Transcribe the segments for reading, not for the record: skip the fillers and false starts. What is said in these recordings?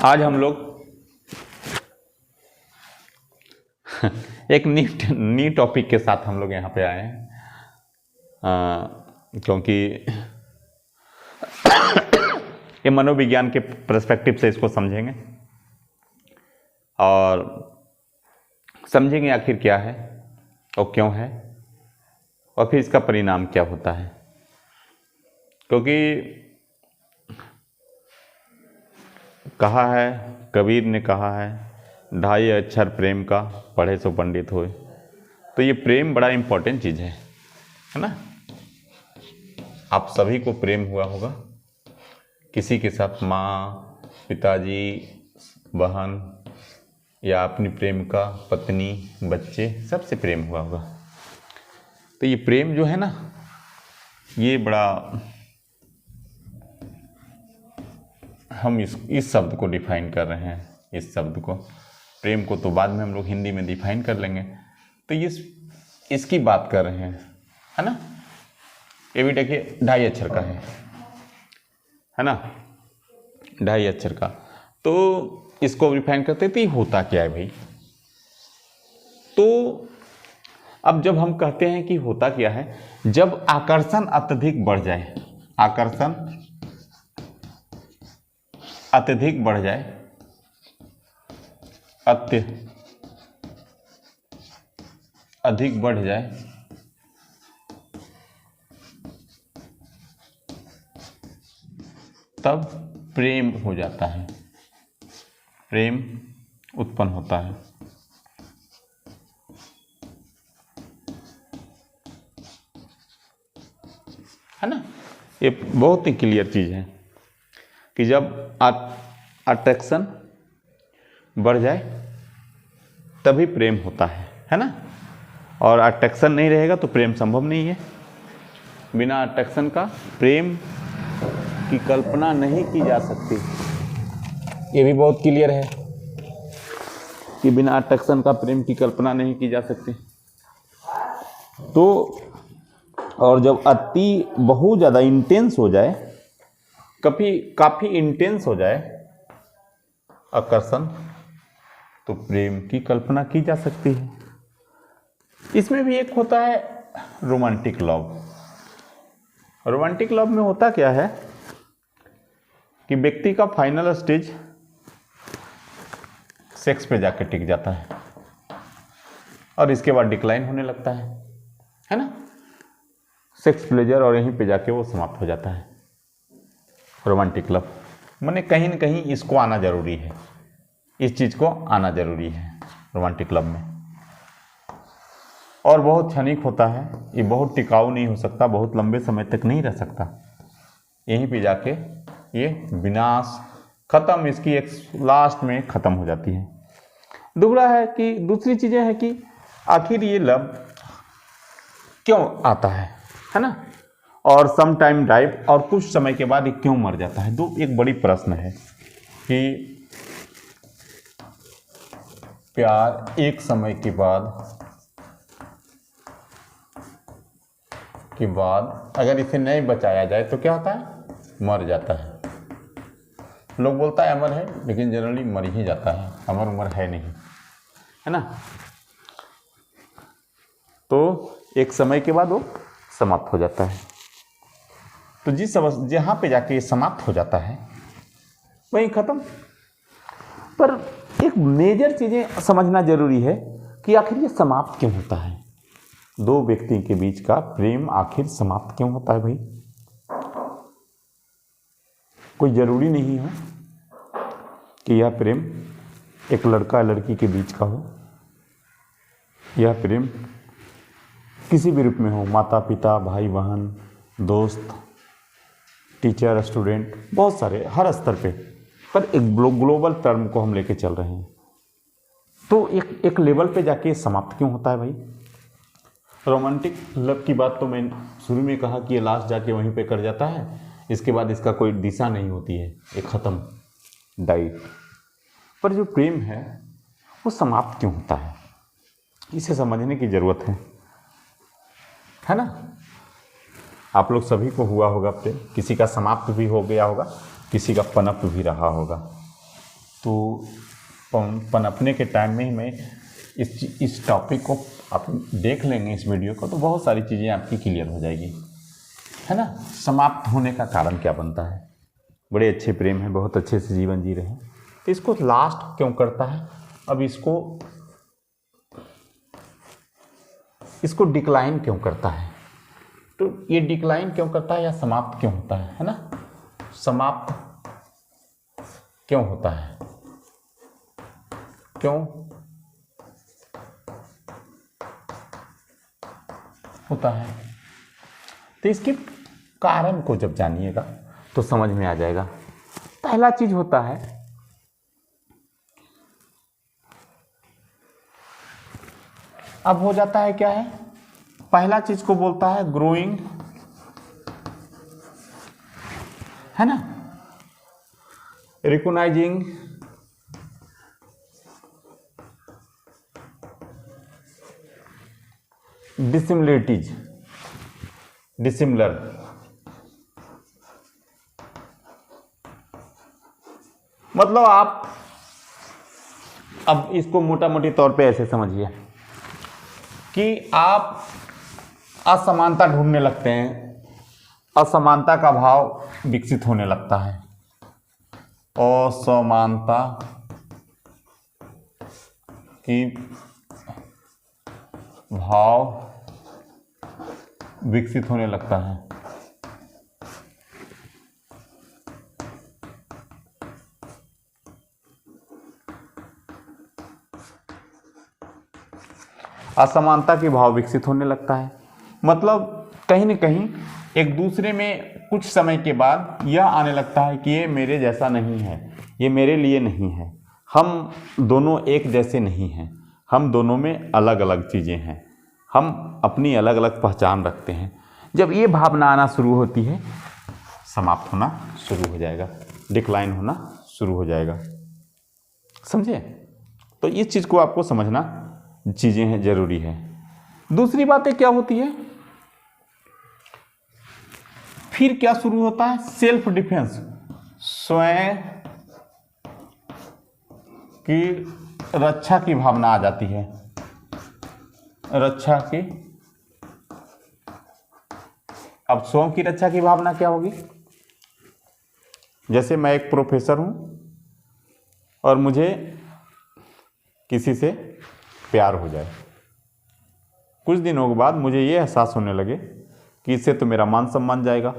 आज हम लोग एक नी टॉपिक के साथ हम लोग यहाँ पे आए हैं, क्योंकि ये मनोविज्ञान के पर्सपेक्टिव से इसको समझेंगे और समझेंगे आखिर क्या है और क्यों है और फिर इसका परिणाम क्या होता है। क्योंकि कहा है, कबीर ने कहा है, 2.5 अक्षर प्रेम का पढ़े सो पंडित होए। तो ये प्रेम बड़ा इम्पोर्टेंट चीज़ है ना। आप सभी को प्रेम हुआ होगा किसी के साथ, माँ, पिताजी, बहन या अपनी प्रेमिका, पत्नी, बच्चे, सबसे प्रेम हुआ होगा। तो ये प्रेम जो है ना, ये बड़ा, हम इस शब्द को डिफाइन कर रहे हैं। इस शब्द को, प्रेम को तो बाद में हम लोग हिंदी में डिफाइन कर लेंगे। तो इसकी बात कर रहे हैं, है ना। ये भी देखिए 2.5 अक्षर का है ना, 2.5 अक्षर का। तो इसको डिफाइन करते थे, होता क्या है भाई। तो अब जब हम कहते हैं कि होता क्या है, जब आकर्षण अत्यधिक बढ़ जाए, आकर्षण अत्यधिक बढ़ जाए, अधिक बढ़ जाए, तब प्रेम हो जाता है, प्रेम उत्पन्न होता है ना। ये बहुत ही क्लियर चीज़ है कि जब अट्रैक्शन बढ़ जाए तभी प्रेम होता है ना। और अट्रैक्शन नहीं रहेगा तो प्रेम संभव नहीं है। बिना अट्रैक्शन का प्रेम की कल्पना नहीं की जा सकती। ये भी बहुत क्लियर है कि बिना अट्रैक्शन का प्रेम की कल्पना नहीं की जा सकती। तो और जब बहुत ज़्यादा इंटेंस हो जाए, काफ़ी इंटेंस हो जाए आकर्षण, तो प्रेम की कल्पना की जा सकती है। इसमें भी एक होता है रोमांटिक लव। रोमांटिक लव में होता क्या है कि व्यक्ति का फाइनल स्टेज सेक्स पे जाके टिक जाता है और इसके बाद डिक्लाइन होने लगता है ना। सेक्स प्लेजर, और यहीं पे जाके वो समाप्त हो जाता है रोमांटिक लव। माने कहीं ना कहीं इसको आना जरूरी है, इस चीज़ को आना जरूरी है रोमांटिक लव में। और बहुत क्षणिक होता है, ये बहुत टिकाऊ नहीं हो सकता, बहुत लंबे समय तक नहीं रह सकता। यहीं पे जाके ये विनाश, खत्म, इसकी एक लास्ट में खत्म हो जाती है। दूसरी चीजें हैं कि आखिर ये लव क्यों आता है ना। और सम टाइम डाइव, और कुछ समय के बाद ये क्यों मर जाता है। एक बड़ी प्रश्न है कि प्यार एक समय के बाद अगर इसे नहीं बचाया जाए तो क्या होता है, मर जाता है। लोग बोलता है अमर है, लेकिन जनरली मर ही जाता है, अमर उमर है नहीं, है ना। तो एक समय के बाद वो समाप्त हो जाता है। तो जहाँ पे जाके ये समाप्त हो जाता है वहीं खत्म। पर एक मेजर चीजें समझना जरूरी है कि आखिर ये समाप्त क्यों होता है। दो व्यक्ति के बीच का प्रेम आखिर समाप्त क्यों होता है भाई। कोई जरूरी नहीं है कि यह प्रेम एक लड़का लड़की के बीच का हो। यह प्रेम किसी भी रूप में हो, माता पिता, भाई बहन, दोस्त, टीचर, स्टूडेंट, बहुत सारे, हर स्तर पे। पर एक ग्लोबल टर्म को हम लेके चल रहे हैं। तो एक लेवल पे जाके समाप्त क्यों होता है भाई। रोमांटिक लव की बात तो मैं शुरू में कहा कि ये लास्ट जाके वहीं पे कर जाता है, इसके बाद इसका कोई दिशा नहीं होती है, ये खत्म, डाई। पर जो प्रेम है वो समाप्त क्यों होता है, इसे समझने की जरूरत है ना। आप लोग सभी को हुआ होगा प्रेम, किसी का समाप्त भी हो गया होगा, किसी का पनप भी रहा होगा। तो पनपने के टाइम में ही मैं इस टॉपिक को आप देख लेंगे, इस वीडियो को, तो बहुत सारी चीज़ें आपकी क्लियर हो जाएगी, है ना। समाप्त होने का कारण क्या बनता है? बड़े अच्छे प्रेम हैं, बहुत अच्छे से जीवन जी रहे हैं, तो इसको लास्ट क्यों करता है? अब इसको डिक्लाइन क्यों करता है? तो ये डिक्लाइन क्यों करता है या समाप्त क्यों होता है ना? समाप्त क्यों होता है? क्यों होता है? तो इसके कारण को जब जानिएगा तो समझ में आ जाएगा। पहला चीज होता है, अब हो जाता है क्या है, पहला चीज को बोलता है ग्रोइंग, है ना, रिकॉग्नाइजिंग डिसिमिलरिटीज, डिसिमिलर, मतलब आप अब इसको मोटा मोटी तौर पे ऐसे समझिए कि आप असमानता ढूंढने लगते हैं, असमानता का भाव विकसित होने लगता है, असमानता की भाव विकसित होने लगता है। असमानता के भाव विकसित होने लगता है, मतलब कहीं न कहीं एक दूसरे में कुछ समय के बाद यह आने लगता है कि ये मेरे जैसा नहीं है, ये मेरे लिए नहीं है, हम दोनों एक जैसे नहीं हैं, हम दोनों में अलग अलग चीज़ें हैं, हम अपनी अलग अलग पहचान रखते हैं। जब ये भावना आना शुरू होती है, समाप्त होना शुरू हो जाएगा, डिक्लाइन होना शुरू हो जाएगा। समझे? तो इस चीज़ को आपको समझना चीज़ें हैं, जरूरी है। दूसरी बातें क्या होती है, फिर क्या शुरू होता है, सेल्फ डिफेंस, स्वयं की रक्षा की भावना आ जाती है। रक्षा की, अब स्वयं की रक्षा की भावना क्या होगी? जैसे मैं एक प्रोफेसर हूं और मुझे किसी से प्यार हो जाए, कुछ दिनों के बाद मुझे ये एहसास होने लगे कि इससे तो मेरा मान सम्मान जाएगा,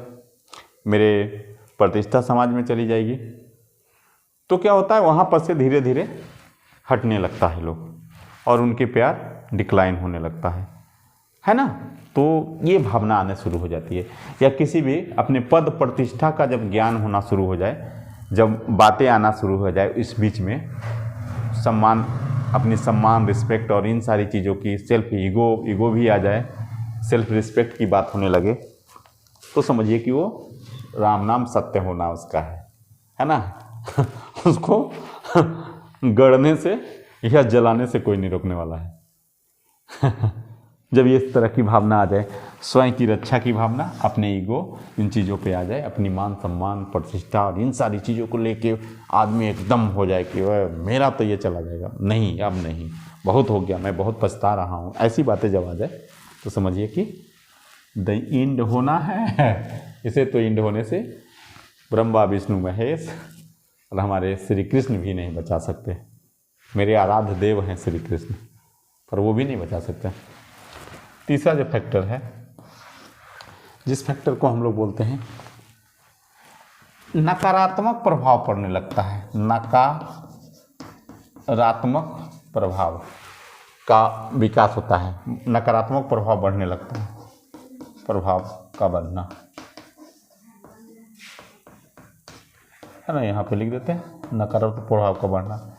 मेरे प्रतिष्ठा समाज में चली जाएगी, तो क्या होता है, वहाँ पर से धीरे धीरे हटने लगता है लोग और उनके प्यार डिक्लाइन होने लगता है ना। तो ये भावना आने शुरू हो जाती है। या किसी भी अपने पद प्रतिष्ठा का जब ज्ञान होना शुरू हो जाए, जब बातें आना शुरू हो जाए, इस बीच में सम्मान, अपनी सम्मान, रिस्पेक्ट और इन सारी चीज़ों की, सेल्फ ईगो भी आ जाए, सेल्फ रिस्पेक्ट की बात होने लगे, तो समझिए कि वो राम नाम सत्य होना उसका है ना। उसको गढ़ने से या जलाने से कोई नहीं रोकने वाला है। जब ये इस तरह की भावना आ जाए, स्वयं की रक्षा की भावना, अपने ईगो, इन चीज़ों पे आ जाए, अपनी मान सम्मान, प्रतिष्ठा और इन सारी चीज़ों को लेके आदमी एकदम हो जाए कि वह मेरा तो ये चला जाएगा, नहीं अब नहीं, बहुत हो गया, मैं बहुत पछता रहा हूँ, ऐसी बातें जब आ जाए तो समझिए कि द इंड होना है। इसे तो इंड होने से ब्रह्मा विष्णु महेश और हमारे श्री कृष्ण भी नहीं बचा सकते। मेरे आराध्य देव हैं श्री कृष्ण, पर वो भी नहीं बचा सकते। तीसरा जो फैक्टर है, जिस फैक्टर को हम लोग बोलते हैं नकारात्मक प्रभाव पड़ने लगता है, नकारात्मक प्रभाव का विकास होता है, नकारात्मक प्रभाव बढ़ने लगता है, प्रभाव का बढ़ना है ना, यहाँ पे लिख देते हैं नकारात्मक प्रभाव का बढ़ना।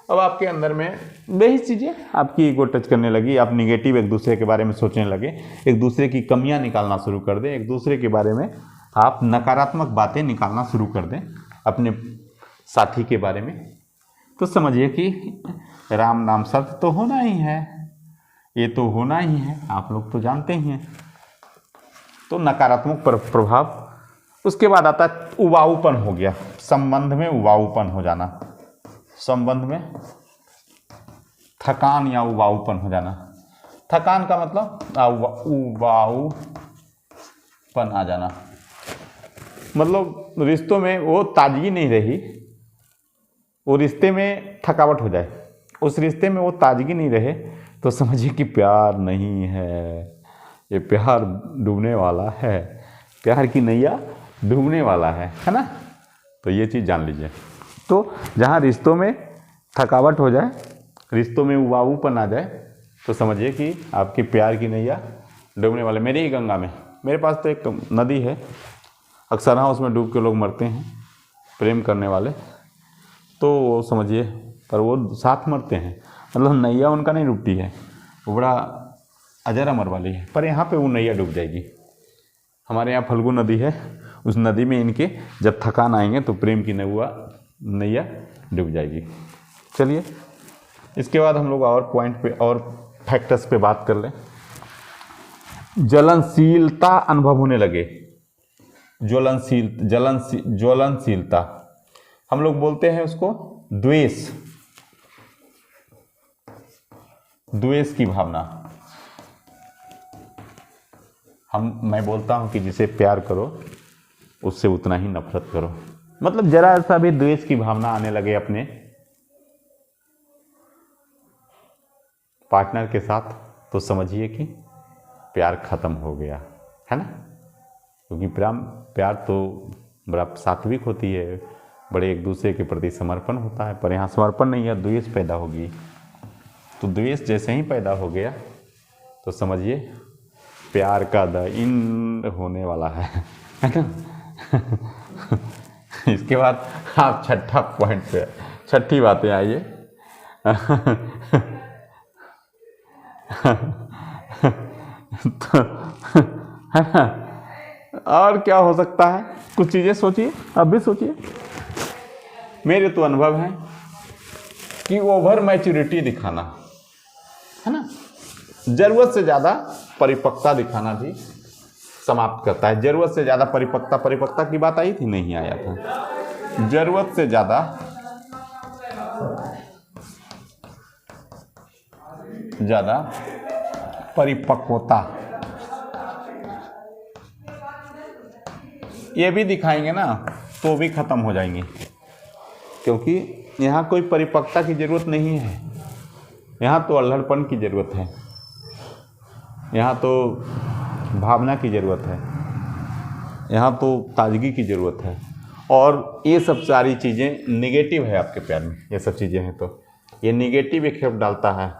अब आपके अंदर में वही चीज़ें आपकी ईगो टच करने लगी, आप निगेटिव एक दूसरे के बारे में सोचने लगे, एक दूसरे की कमियां निकालना शुरू कर दें, एक दूसरे के बारे में आप नकारात्मक बातें निकालना शुरू कर दें अपने साथी के बारे में, तो समझिए कि राम नाम सत्य तो होना ही है, ये तो होना ही है, आप लोग तो जानते ही हैं। तो नकारात्मक प्रभाव, उसके बाद आता है उबाऊपन हो गया, संबंध में उबाऊपन हो जाना, संबंध में थकान या उबाऊपन हो जाना। थकान का मतलब उबाऊपन आ जाना, मतलब रिश्तों में वो ताजगी नहीं रही, वो रिश्ते में थकावट हो जाए, उस रिश्ते में वो ताजगी नहीं रहे, तो समझिए कि प्यार नहीं है, ये प्यार डूबने वाला है, प्यार की नैया डूबने वाला है ना। तो ये चीज़ जान लीजिए। तो जहाँ रिश्तों में थकावट हो जाए, रिश्तों में उबाऊपन आ जाए, तो समझिए कि आपकी प्यार की नैया डूबने वाले। मेरी ही गंगा में, मेरे पास तो एक नदी है, अक्सर हाँ उसमें डूब के लोग मरते हैं प्रेम करने वाले, तो वो समझिए, पर वो साथ मरते हैं, मतलब नैया उनका नहीं डूबती है, वो बड़ा अजर अमर वाली है। पर यहाँ पे वो नैया डूब जाएगी। हमारे यहाँ फल्गु नदी है, उस नदी में इनके जब थकान आएंगे तो प्रेम की नैया डूब जाएगी। चलिए इसके बाद हम लोग और पॉइंट पे और फैक्टर्स पे बात कर लें। ज्वलनशीलता अनुभव होने लगे। ज्वलनशीलता हम लोग बोलते हैं उसको द्वेष, द्वेष की भावना। मैं बोलता हूं कि जिसे प्यार करो उससे उतना ही नफरत करो, मतलब जरा सा भी द्वेष की भावना आने लगे अपने पार्टनर के साथ, तो समझिए कि प्यार खत्म हो गया, है ना। क्योंकि प्यार तो बड़ा सात्विक होती है, बड़े एक दूसरे के प्रति समर्पण होता है, पर यहाँ समर्पण नहीं है, द्वेष पैदा होगी। तो द्वेष जैसे ही पैदा हो गया तो समझिए प्यार का द एंड होने वाला है ना। इसके बाद आप छठा पॉइंट पे, छठी बातें आइए। तो है ना, और क्या हो सकता है, कुछ चीजें सोचिए, अब भी सोचिए। मेरे तो अनुभव है कि ओवर मैच्योरिटी दिखाना, है ना, जरूरत से ज्यादा परिपक्वता दिखाना भी समाप्त करता है। जरूरत से ज्यादा परिपक्वता की बात आई थी, नहीं आया था। जरूरत से ज्यादा परिपक्वता ये भी दिखाएंगे ना तो भी खत्म हो जाएंगे, क्योंकि यहाँ कोई परिपक्वता की जरूरत नहीं है, यहाँ तो अल्हड़पन की जरूरत है, यहाँ तो भावना की जरूरत है, यहाँ तो ताजगी की जरूरत है। और ये सब सारी चीज़ें निगेटिव है आपके प्यार में, ये सब चीज़ें हैं तो ये निगेटिव इफेक्ट डालता है,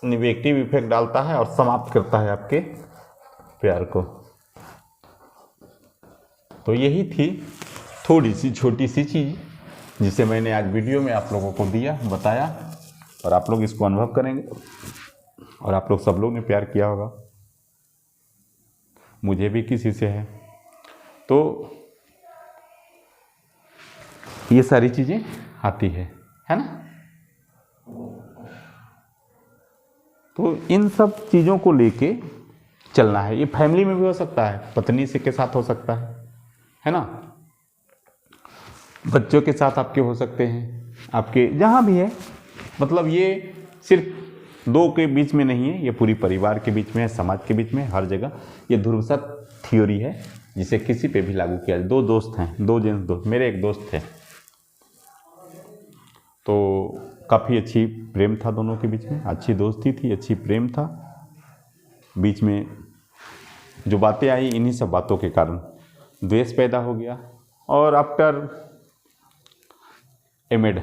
निगेटिव इफेक्ट डालता है और समाप्त करता है आपके प्यार को। तो यही थी थोड़ी सी छोटी सी चीज़ जिसे मैंने आज वीडियो में आप लोगों को दिया, बताया, और आप लोग इसको अनुभव करेंगे। और आप लोग सब लोग ने प्यार किया होगा, मुझे भी किसी से है, तो ये सारी चीज़ें आती है ना। तो इन सब चीज़ों को लेके चलना है। ये फैमिली में भी हो सकता है, पत्नी से के साथ हो सकता है ना, बच्चों के साथ आपके हो सकते हैं, आपके जहाँ भी है, मतलब ये सिर्फ दो के बीच में नहीं है, ये पूरी परिवार के बीच में है, समाज के बीच में, हर जगह। ये ध्रुवसत थ्योरी है जिसे किसी पे भी लागू किया जाए। दो दोस्त हैं, दो जेंट्स दोस्त, मेरे एक दोस्त थे, तो काफ़ी अच्छी प्रेम था दोनों के बीच में, अच्छी दोस्ती थी, अच्छी प्रेम था। बीच में जो बातें आई, इन्हीं सब बातों के कारण द्वेष पैदा हो गया, और आफ्टर एमेड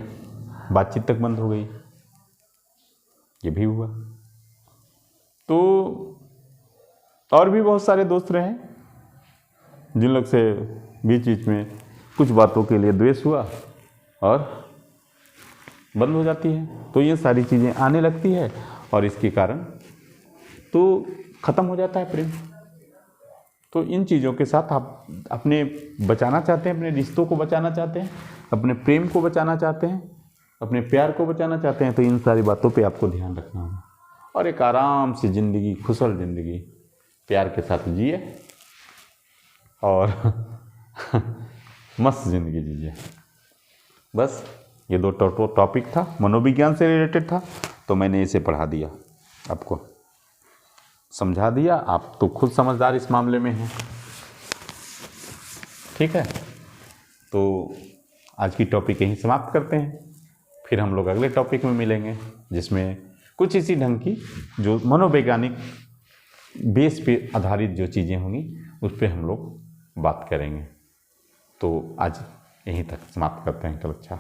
बातचीत तक बंद हो गई, ये भी हुआ। तो और भी बहुत सारे दोस्त रहे जिन लोग से बीच बीच में कुछ बातों के लिए द्वेष हुआ और बंद हो जाती है। तो ये सारी चीज़ें आने लगती है और इसके कारण तो ख़त्म हो जाता है प्रेम। तो इन चीज़ों के साथ आप अपने बचाना चाहते हैं, अपने रिश्तों को बचाना चाहते हैं, अपने प्रेम को बचाना चाहते हैं, अपने प्यार को बचाना चाहते हैं, तो इन सारी बातों पे आपको ध्यान रखना होगा और एक आराम से ज़िंदगी, खुशहाल ज़िंदगी प्यार के साथ जिए और मस्त ज़िंदगी जीजिए। बस ये दो टॉपिक था, मनोविज्ञान से रिलेटेड था, तो मैंने इसे पढ़ा दिया, आपको समझा दिया। आप तो खुद समझदार इस मामले में हैं, ठीक है। तो आज की टॉपिक यहीं समाप्त करते हैं, फिर हम लोग अगले टॉपिक में मिलेंगे, जिसमें कुछ इसी ढंग की जो मनोवैज्ञानिक बेस पे आधारित जो चीज़ें होंगी उस पर हम लोग बात करेंगे। तो आज यहीं तक समाप्त करते हैं कक्षा।